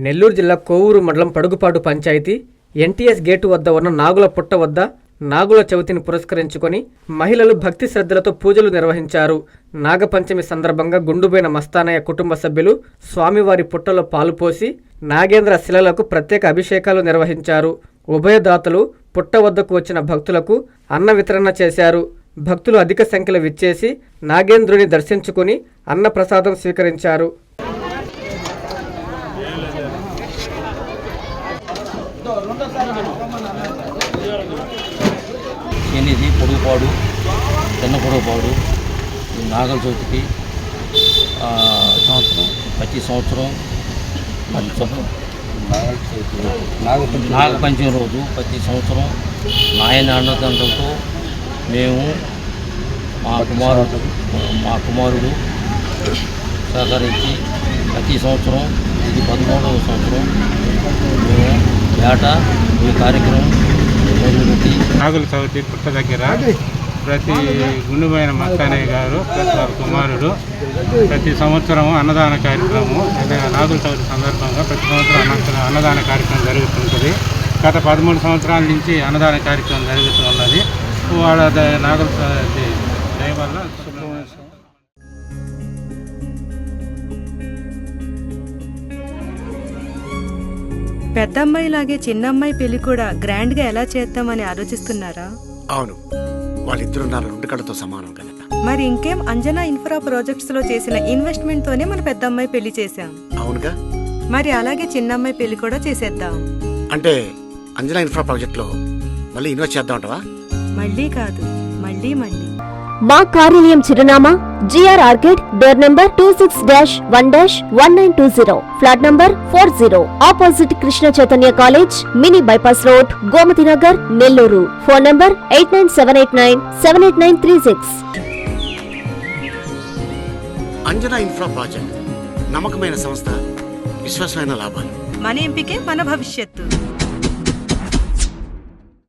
నెల్లూరు జిల్లా కోవూరు మండలం Padugupadu panchayat NTS gate వద్ద ఉన్న నాగుల పుట్ట వద్ద నాగుల చవితిని పురస్కరించుకొని మహిళలు భక్తి శ్రద్ధలతో పూజలు నిర్వహించారు. నాగపంచమి సందర్భంగా గుండుబోయిన మస్తానయ్య కుటుంబ సభ్యులు స్వామివారి పుట్టలో పాలు పోసి నాగేంద్ర శిలలకు ప్రత్యేక అభిషేకాలు నిర్వహించారు. ఉభయదాతలు పుట్ట వద్దకు వచ్చిన భక్తులకు అన్న వితరణ చేశారు. భక్తులు అధిక సంఖ్యలో విచ్చేసి నాగేంద్రుని దర్శించుకుని అన్న ప్రసాదం స్వీకరించారు. ఇది పొడుగుపాడు, చిన్న పొడుగుపాడు నాగల చవితికి సంవత్సరం ప్రతి సంవత్సరం నాగపంచమి రోజు ప్రతి సంవత్సరం నాయన అన్నదండలతో మేము మా కుమారుడు సహకరించి ప్రతి సంవత్సరం ఇది 13వ సంవత్సరం మేము ఏటా ఈ కార్యక్రమం మొదలుపెట్టి నాగుల చవితి పుట్ట దగ్గర ప్రతి గుండుబోయిన మస్తానయ్య గారు ప్లస్ వారి కుమారుడు ప్రతి సంవత్సరం అన్నదాన కార్యక్రమం నాగుల చవితి సందర్భంగా ప్రతి సంవత్సరం అన్నదాన కార్యక్రమం జరుగుతుంటుంది. గత 13 సంవత్సరాల నుంచి అన్నదాన కార్యక్రమం జరుగుతున్నది. వాళ్ళ నాగుల చవితి దయ వల్ల పెద్దమ్మాయిలాగే చిన్నమ్మాయి పెళ్లి కూడా గ్రాండ్ గా ఎలా చేద్దామని ఆలోచిస్తున్నారా? అవును, వాళ్ళిద్దరు నా 2 కళ్ళతో సమానం కదా. మరి ఇంకేం, అంజనా ఇన్ఫ్రా ప్రాజెక్ట్స్ లో చేసిన ఇన్వెస్ట్మెంట్ తోనే మన పెద్దమ్మాయి పెళ్లి చేశాం. అవునుగా, మరి అలాగే చిన్నమ్మాయి పెళ్లి కూడా చేసేద్దాం. అంటే అంజనా ఇన్ఫ్రా ప్రాజెక్ట్ లో మళ్ళీ ఇన్వెస్ట్ చేద్దాం అంటవా? మళ్ళీ కాదు, మళ్ళీ మళ్ళీ. మా కార్యాలయం చిరునామా GR arcade, door number 26-1-1920, flat number 40, opposite Krishna Chaitanya college, mini bypass road, Gomathi Nagar, Nellore. Phone number 8978978936. Anjana infra project నమ్మకమైన సంస్థ, విశ్వాసమైన లాభాలు. మన ఎంపికే మన భవిష్యత్తు.